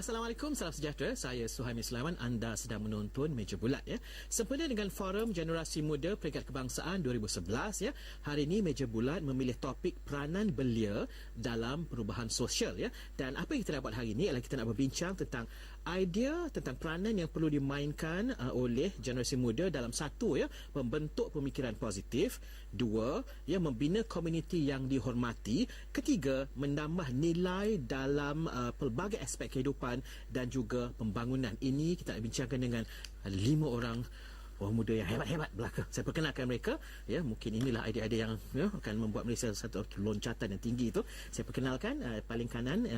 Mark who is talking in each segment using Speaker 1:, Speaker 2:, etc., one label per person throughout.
Speaker 1: Assalamualaikum, salam sejahtera. Saya Suhaimi Sulaiman. Anda sedang menonton Meja Bulat ya. Sempena dengan Forum Generasi Muda Peringkat Kebangsaan 2011 ya. Hari ini Meja Bulat memilih topik peranan belia dalam perubahan sosial ya. Dan apa yang kita nak buat hari ini adalah kita nak berbincang tentang idea tentang peranan yang perlu dimainkan oleh generasi muda dalam satu ya, membentuk pemikiran positif, dua ya, membina komuniti yang dihormati, ketiga menambah nilai dalam pelbagai aspek kehidupan dan juga pembangunan. Ini kita nak bincangkan dengan 5 orang muda yang hebat-hebat belaka. Saya perkenalkan mereka ya, mungkin inilah idea-idea yang ya, akan membuat Malaysia satu loncatan yang tinggi itu. Saya perkenalkan paling kanan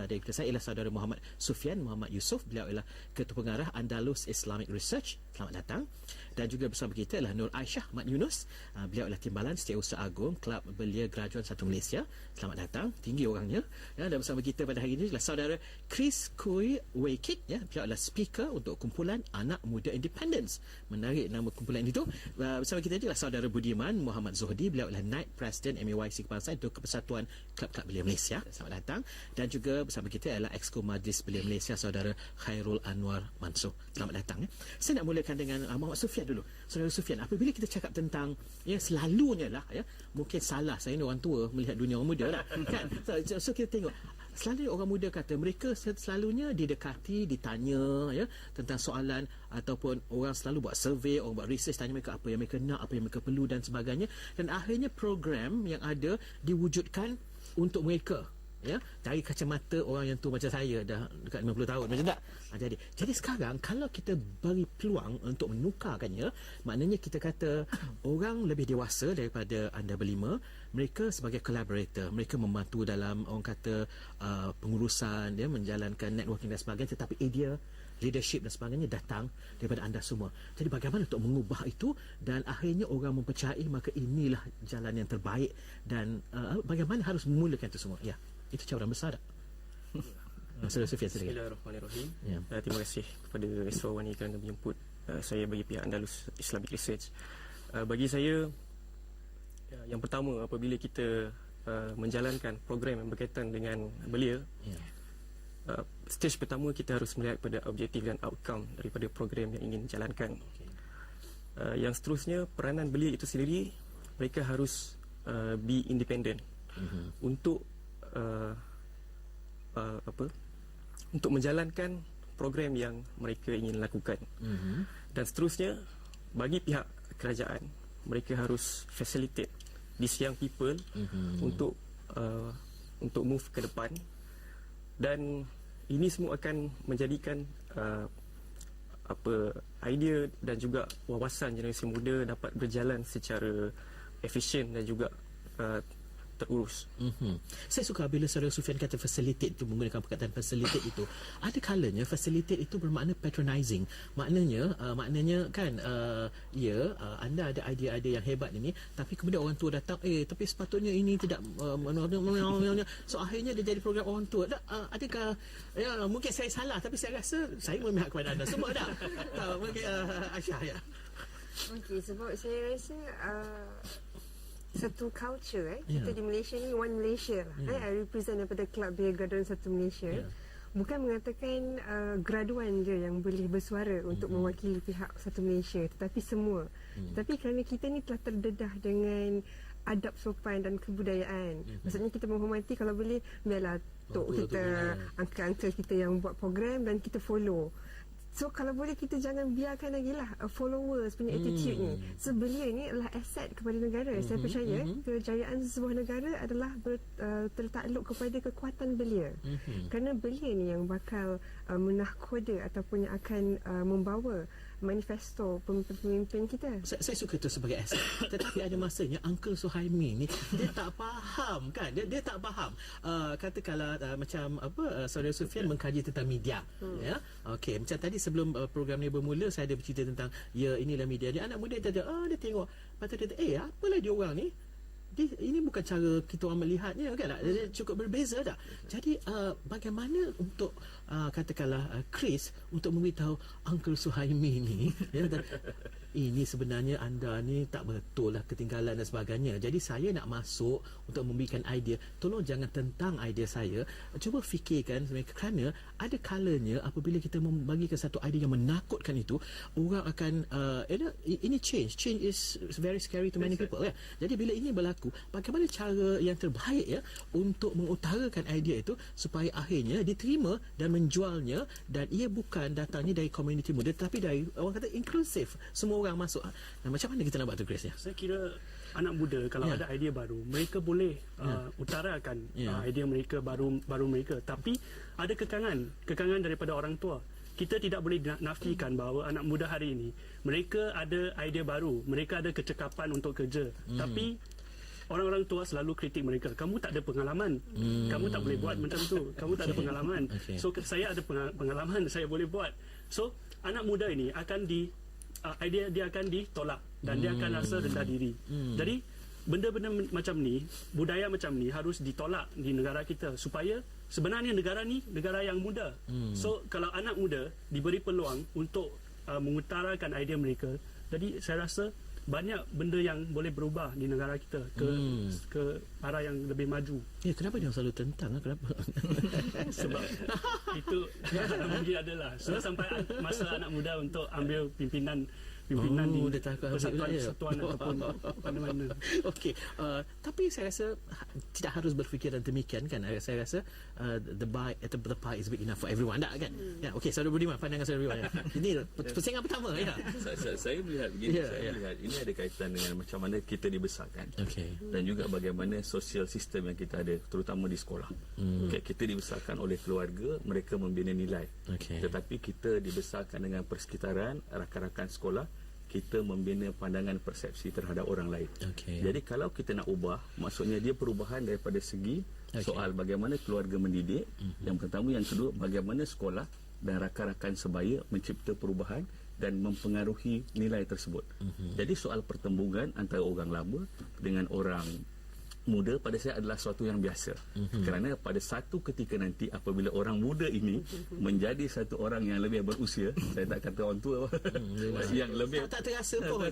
Speaker 1: daripada saya ialah saudara Muhammad Sufian Muhammad Yusof. Beliau ialah Ketua Pengarah Andalus Islamic Research. Selamat datang. Dan juga bersama kita ialah Nur Aisyah Mat Yunus. Beliau ialah Timbalan Setiausaha Agung Kelab Belia Graduan Satu Malaysia. Selamat datang. Tinggi orangnya. Ya, dan bersama kita pada hari ini ialah saudara Chris Kui Wekit ya. Beliau adalah speaker untuk kumpulan Anak Muda Independence. Menarik nama kumpulan itu. Bersama kita adalah saudara Budiman Muhammad Zuhdi. Beliau adalah Naib Presiden MAYC Kebangsaan untuk Persatuan Kelab-Kelab Belia Malaysia. Selamat datang. Dan juga bersama kita adalah Exco Majlis Belia Malaysia saudara Khairul Anwar Mansur. Selamat datang ya. Saya nak mulakan dengan Muhammad Sufian dulu. Saudara Sufian, apabila kita cakap tentang ya selalunya lah ya, mungkin salah saya ni orang tua melihat dunia orang muda lah kan. So kita tengok selalunya orang muda kata mereka selalunya didekati, ditanya ya tentang soalan, ataupun orang selalu buat survey, orang buat research, tanya mereka apa yang mereka nak, apa yang mereka perlu dan sebagainya, dan akhirnya program yang ada diwujudkan untuk mereka ya, dari kacamata orang yang tu macam saya dah dekat 50 tahun macam tak. Jadi sekarang kalau kita beri peluang untuk menukarkannya, maknanya kita kata orang lebih dewasa daripada anda berlima, mereka sebagai collaborator, mereka membantu dalam orang kata pengurusan ya, menjalankan networking dan sebagainya, tetapi idea leadership dan sebagainya datang daripada anda semua. Jadi bagaimana untuk mengubah itu dan akhirnya orang mempercayai maka inilah jalan yang terbaik, dan bagaimana harus memulakan itu semua ya. Itu cabaran besar tak? Saudara Sufian, silakan.
Speaker 2: Bismillahirrahmanirrahim.
Speaker 1: Ya.
Speaker 2: Terima kasih kepada Esra Wani kerana menjemput saya bagi pihak Andalus Islamic Research. Bagi saya, yang pertama apabila kita menjalankan program yang berkaitan dengan belia, stage pertama kita harus melihat pada objektif dan outcome daripada program yang ingin dijalankan. Yang seterusnya, peranan belia itu sendiri, mereka harus be independent untuk untuk menjalankan program yang mereka ingin lakukan. Dan seterusnya, bagi pihak kerajaan, mereka harus facilitate these young people untuk move ke depan, dan ini semua akan menjadikan idea dan juga wawasan generasi muda dapat berjalan secara efisien dan juga terurus. Saya suka bila saudara Sufian kata facilitate itu, menggunakan perkataan facilitate itu. Ada kalanya facilitate itu bermakna patronizing. Maknanya kan anda ada idea-idea yang hebat ini, tapi kemudian orang tua datang, tapi sepatutnya ini tidak so akhirnya dia jadi program orang tua. Adakah ya, mungkin saya salah, tapi saya rasa saya memihak kepada anda semua dah. Mungkin Aisyah ya.
Speaker 3: Okey, sebab saya rasa satu culture kita di Malaysia ni one Malaysia lah. I represent daripada Kelab Belia Graduan Satu Malaysia. Bukan mengatakan graduan je yang boleh bersuara untuk mewakili pihak Satu Malaysia, tetapi semua. Tapi kerana kita ni telah terdedah dengan adab sopan dan kebudayaan, maksudnya kita menghormati, kalau boleh biarlah tok kita, uncle-uncle kita yang buat program dan kita follow. So kalau boleh kita jangan biarkan lagi lah followers punya attitude ni. So belia ni adalah aset kepada negara. Saya percaya kejayaan sebuah negara adalah tertakluk kepada kekuatan belia. Kerana belia ni yang bakal menahkoda ataupun yang akan membawa manifesto pemimpin kita.
Speaker 1: Saya suka itu sebagai aset. Tetapi ada masanya Uncle Suhaimi ni dia tak faham kan, dia tak faham katakanlah macam saudara Sufian mengkaji tentang media ya. Okey, macam tadi sebelum program ni bermula saya ada bercerita tentang inilah media. Dia anak muda dia tengok, patut dia apalah dia orang ni, ini bukan cara kita orang melihatnya kan, dia cukup berbeza tak. Jadi bagaimana untuk katakanlah Chris untuk memberitahu Uncle Suhaimi ni ya, ini sebenarnya anda ni tak betul lah, ketinggalan dan sebagainya. Jadi saya nak masuk untuk memberikan idea, tolong jangan tentang idea saya, cuba fikirkan sebenarnya, kerana ada kalanya apabila kita membagikan satu idea yang menakutkan itu, orang akan ini change is very scary to many people ya. Jadi bila ini berlaku, bagaimana cara yang terbaik ya untuk mengutarakan idea itu supaya akhirnya diterima dan menjualnya, dan ia bukan datangnya dari komuniti muda tetapi dari orang kata inklusif, semua orang masuk. Nah, macam mana kita nak buat tu, Grace ya?
Speaker 4: Saya kira anak muda kalau ada idea baru, mereka boleh utarakan idea mereka baru mereka, tapi ada kekangan daripada orang tua. Kita tidak boleh nafikan bahawa anak muda hari ini mereka ada idea baru, mereka ada kecekapan untuk kerja, tapi orang-orang tua selalu kritik mereka, kamu tak ada pengalaman, kamu tak boleh buat macam tu, kamu tak ada pengalaman. So saya ada pengalaman, saya boleh buat. So anak muda ini akan idea dia akan ditolak dan dia akan rasa rendah diri. Jadi benda-benda macam ni, budaya macam ni harus ditolak di negara kita, supaya sebenarnya negara ni negara yang muda. So kalau anak muda diberi peluang untuk mengutarakan idea mereka, jadi saya rasa banyak benda yang boleh berubah di negara kita ke arah yang lebih maju.
Speaker 1: Ya, kenapa dia selalu tentang? Kenapa?
Speaker 4: Sebab itu mungkin adalah sudah sampai masa anak muda untuk ambil pimpinan di persatuan ataupun mana-mana.
Speaker 1: Okey, tapi saya rasa tidak harus berfikiran demikian kan. Saya rasa the pie is big enough for everyone, tak kan? Ya, okey, Saudara Budiman, pandangan Saudara Budiman. Ini pusingan pertama ya.
Speaker 5: Saya melihat begini, melihat ini ada kaitan dengan macam mana kita dibesarkan. Dan juga bagaimana sosial sistem yang kita ada, terutama di sekolah. Kita dibesarkan oleh keluarga, mereka membina nilai. Tetapi kita dibesarkan dengan persekitaran, rakan-rakan sekolah, kita membina pandangan persepsi terhadap orang lain. Jadi kalau kita nak ubah, maksudnya dia perubahan daripada segi soal bagaimana keluarga mendidik, yang pertama, yang kedua bagaimana sekolah dan rakan-rakan sebaya mencipta perubahan dan mempengaruhi nilai tersebut. Jadi soal pertembungan antara orang lama dengan orang muda pada saya adalah sesuatu yang biasa. Kerana pada satu ketika nanti apabila orang muda ini menjadi satu orang yang lebih berusia, saya tak kata orang tua, yang lebih
Speaker 1: tak terasa pun.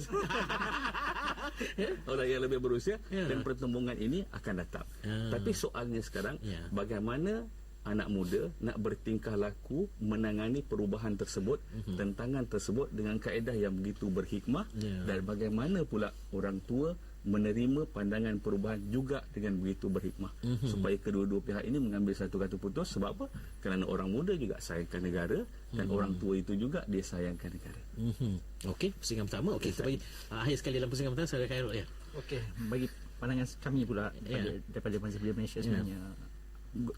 Speaker 5: orang yang lebih berusia, dan pertembungan ini akan datang. Tapi soalnya sekarang, bagaimana anak muda nak bertingkah laku menangani perubahan tersebut, tentangan tersebut dengan kaedah yang begitu berhikmah, dan bagaimana pula orang tua menerima pandangan perubahan juga dengan begitu berhikmah, supaya kedua-dua pihak ini mengambil satu kata putus. Sebab apa? Kerana orang muda juga sayangkan negara, dan orang tua itu juga dia sayangkan negara.
Speaker 1: Okey, pusingan pertama. Okey, kita bagi akhir sekali dalam pusingan pertama, Saudara Khairul ya.
Speaker 6: Okey, bagi pandangan kami pula daripada Mazhabul Malaysia sebenarnya,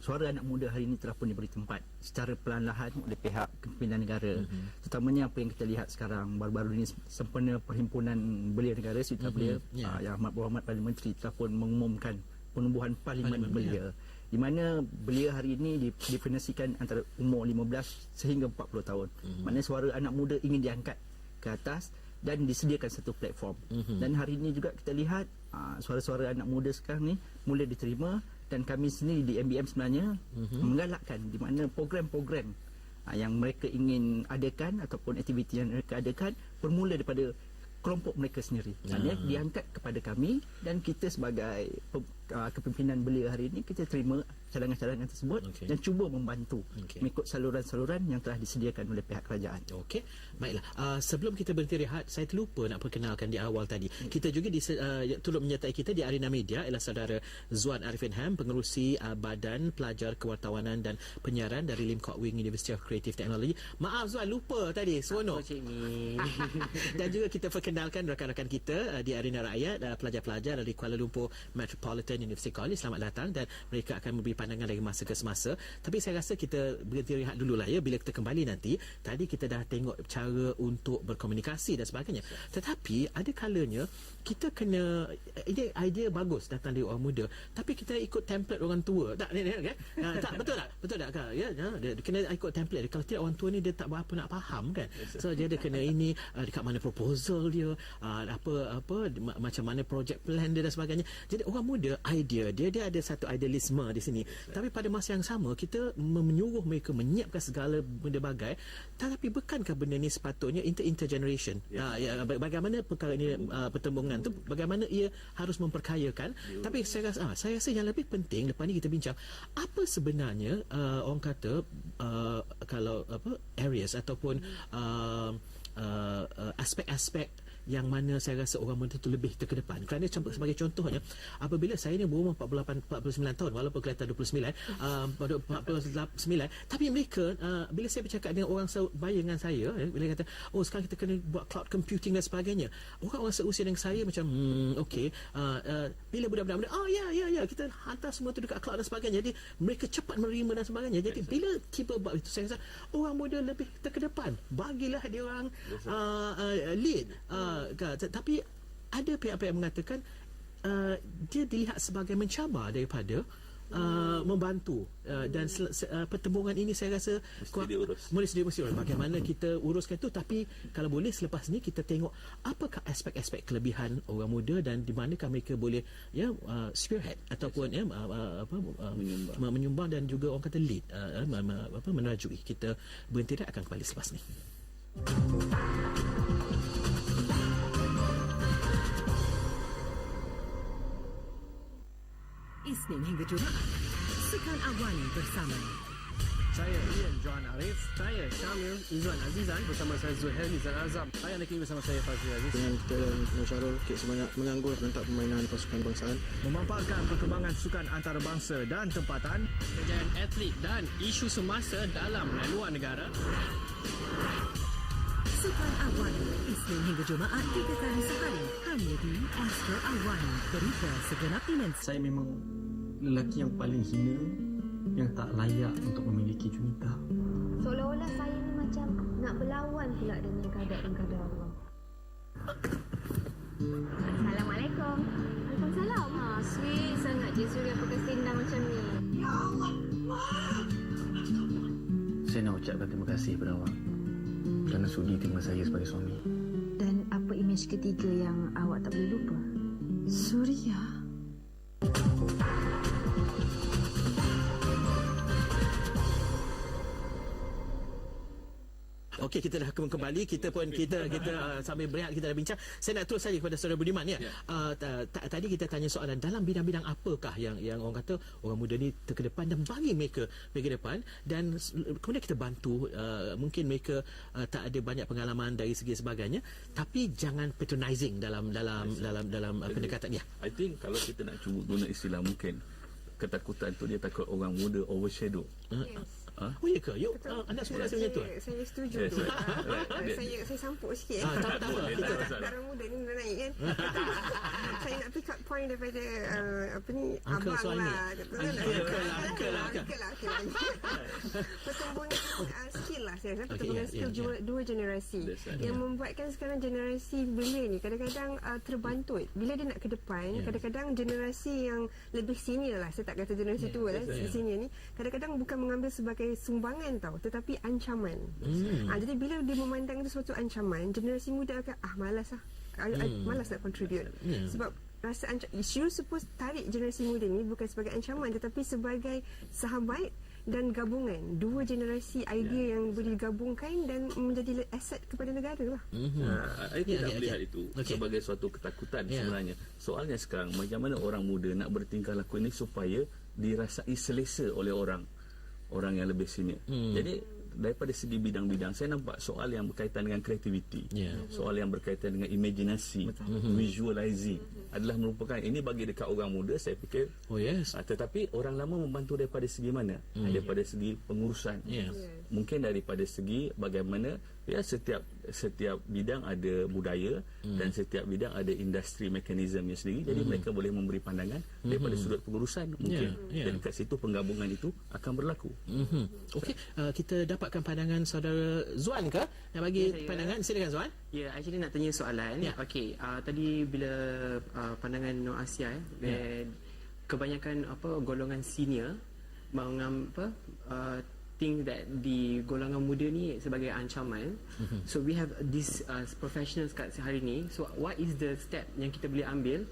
Speaker 6: suara anak muda hari ini telah pun diberi tempat secara perlahan-lahan oleh pihak kepimpinan negara. Terutamanya apa yang kita lihat sekarang, baru-baru ini sempena Perhimpunan Belia Negara, Siti Belia, Yang Amat Berhormat Perdana Menteri telah pun mengumumkan penubuhan Parlimen Belia, di mana belia hari ini definisikan antara umur 15 sehingga 40 tahun. Maknanya suara anak muda ingin diangkat ke atas dan disediakan satu platform. Dan hari ini juga kita lihat suara-suara anak muda sekarang ni mula diterima, dan kami sendiri di MBM sebenarnya menggalakkan di mana program-program yang mereka ingin adakan ataupun aktiviti yang mereka adakan bermula daripada kelompok mereka sendiri. Maksudnya diangkat kepada kami, dan kita sebagai kepimpinan belia hari ini, kita terima cadangan-cadangan tersebut dan cuba membantu mengikut saluran-saluran yang telah disediakan oleh pihak kerajaan.
Speaker 1: Okey, baiklah. Sebelum kita berhenti rehat, saya terlupa nak perkenalkan di awal tadi. Kita juga turut menyertai kita di Arena Media ialah Saudara Zuan Arifin Ham, pengerusi Badan Pelajar Kewartawanan dan Penyiaran dari Lim Kok Wing University of Creative Technology. Maaf Zuan, lupa tadi, seronok. Dan juga kita perkenalkan rakan-rakan kita di Arena Rakyat, pelajar-pelajar dari Kuala Lumpur Metropolitan University College. Selamat datang, dan mereka akan memberi pandangan dari masa ke semasa. Tapi saya rasa kita berhenti rehat dululah ya. Bila kita kembali nanti, tadi kita dah tengok cara untuk berkomunikasi dan sebagainya. Tetapi ada kalanya kita kena, ini idea bagus datang dari orang muda, tapi kita ikut template orang tua. Tak kan? Tak betul tak? Betul tak Kak? Ya, dia kena ikut template. Kalau tidak, orang tua ni dia tak berapa nak faham kan. So dia ada kena ini dekat mana proposal dia, apa macam mana project plan dia dan sebagainya. Jadi orang muda idea dia ada satu idealisme di sini. Tapi pada masa yang sama kita menyuruh mereka menyiapkan segala benda bagai, tetapi bukankah benda ni sepatutnya intergeneration? Bagaimana perkara ini pertembungan tu, bagaimana ia harus memperkayakan. Tapi saya rasa yang lebih penting lepas ni kita bincang apa sebenarnya orang kata kalau areas ataupun aspek-aspek yang mana saya rasa orang muda itu lebih terkedepan. Kerana sebagai contohnya, apabila saya ni berumur 49 tahun, walaupun kelihatan 29, 49, tapi mereka, bila saya bercakap dengan orang sebaya dengan saya, bila kata, sekarang kita kena buat cloud computing dan sebagainya, orang-orang seusia dengan saya macam, okey, bila budak-budak, ya, kita hantar semua tu dekat cloud dan sebagainya. Jadi, mereka cepat menerima dan sebagainya. Jadi, bila tiba buat itu, saya rasa, orang muda lebih terkedepan. Bagilah dia orang lead. Tapi ada pihak-pihak yang mengatakan dia dilihat sebagai mencabar daripada membantu dan pertembungan ini saya rasa mesti diurus. Bagaimana kita uruskan itu, tapi kalau boleh selepas ni kita tengok apakah aspek-aspek kelebihan orang muda dan di manakah mereka boleh spearhead ataupun menyumbang dan juga orang kata lead menerajui. Kita berhenti dah, akan kembali selepas ni.
Speaker 7: Isnin hingga Jumaat, Sukan Awani bersama
Speaker 8: saya Ian Johan Arif, saya Syamil Izzuan Azizan, bersama saya Zuhail Nizam Azam, saya Niki, bersama saya Fazli Aziz.
Speaker 9: Dengan kita Syarul Kek sebanyak menganggur rentak permainan pasukan bangsaan,
Speaker 8: Memaparkan perkembangan sukan antarabangsa dan tempatan,
Speaker 2: kejayaan atlet dan isu semasa dalam dan luar negara.
Speaker 7: Sukan Awani, Isnin hingga Jumaat 3 kali sehari, hanya di Astro Awani, berita segenap dimensi.
Speaker 10: Saya memang lelaki yang paling hina, yang tak layak untuk memiliki junita.
Speaker 11: Seolah-olah saya ni macam nak berlawan pula dengan keadaan dan kadar Allah. Assalamualaikum. Waalaikumsalam. Sweet sangat je Surya pakai selendang macam ni. Ya Allah.
Speaker 10: Saya nak ucapkan terima kasih kepada awak kerana sudi terima saya sebagai suami.
Speaker 11: Dan apa imej ketiga yang awak tak boleh lupa? Surya.
Speaker 1: Okey, kita dah kembali. Kita sambil berehat kita dah bincang. Saya nak terus saja kepada Saudara Budiman ya. Tadi kita tanya soalan dalam bidang-bidang apakah yang orang kata orang muda ni terkedepan dan bagi mereka pergi depan, dan kemudian kita bantu. Mungkin mereka tak ada banyak pengalaman dari segi sebagainya, tapi jangan patronizing dalam pendekatan ya.
Speaker 5: I think kalau kita nak cuba guna istilah, mungkin ketakutan tu dia takut orang muda overshadow.
Speaker 1: Oh ya ke? Yuk, anda semua rasa macam tu?
Speaker 3: Saya setuju tu. Saya sampuk sikit.
Speaker 1: Tak apa.
Speaker 3: Orang muda ni dah naik kan. Saya nak pick up point daripada
Speaker 1: Uncle
Speaker 3: abang
Speaker 1: Suhaimi.
Speaker 3: Uncle lah. Pertembungan skill lah saya rasa. Pertembungan skill dua generasi. Yang membuatkan sekarang generasi belia ni kadang-kadang terbantut. Bila dia nak ke depan, kadang-kadang generasi yang lebih senior lah, saya tak kata generasi tua lah, senior ni kadang-kadang bukan mengambil sebagai sumbangan tau, tetapi ancaman. Jadi bila dia memandang itu suatu ancaman, generasi muda akan malas nak contribute. Sebab rasa you suppose tarik generasi muda ni bukan sebagai ancaman, tetapi sebagai sahabat dan gabungan. Dua generasi idea yang boleh digabungkan dan menjadi aset kepada negara lah.
Speaker 5: Saya tidak melihat itu sebagai suatu ketakutan sebenarnya. Soalnya sekarang macam mana orang muda nak bertingkah laku ini supaya dirasai selesa oleh orang yang lebih senior. Jadi daripada segi bidang-bidang saya nampak soal yang berkaitan dengan kreativiti, soal yang berkaitan dengan imajinasi, visualizing adalah merupakan, ini bagi dekat orang muda saya fikir. Tetapi orang lama membantu daripada segi mana? Daripada segi pengurusan. Mungkin daripada segi bagaimana setiap bidang ada budaya dan setiap bidang ada industri mekanismenya sendiri. Jadi mereka boleh memberi pandangan daripada sudut pengurusan mungkin. Dan kat situ penggabungan itu akan berlaku.
Speaker 1: Okey, kita dapatkan pandangan Saudara Zuan ke? Yang bagi pandangan, silakan Zuan.
Speaker 2: Ya, actually nak tanya soalan. Okey, tadi bila pandangan Nur Asia kebanyakan golongan senior think that di golongan muda ni sebagai ancaman. So we have these professionals kat hari ni. So what is the step yang kita boleh ambil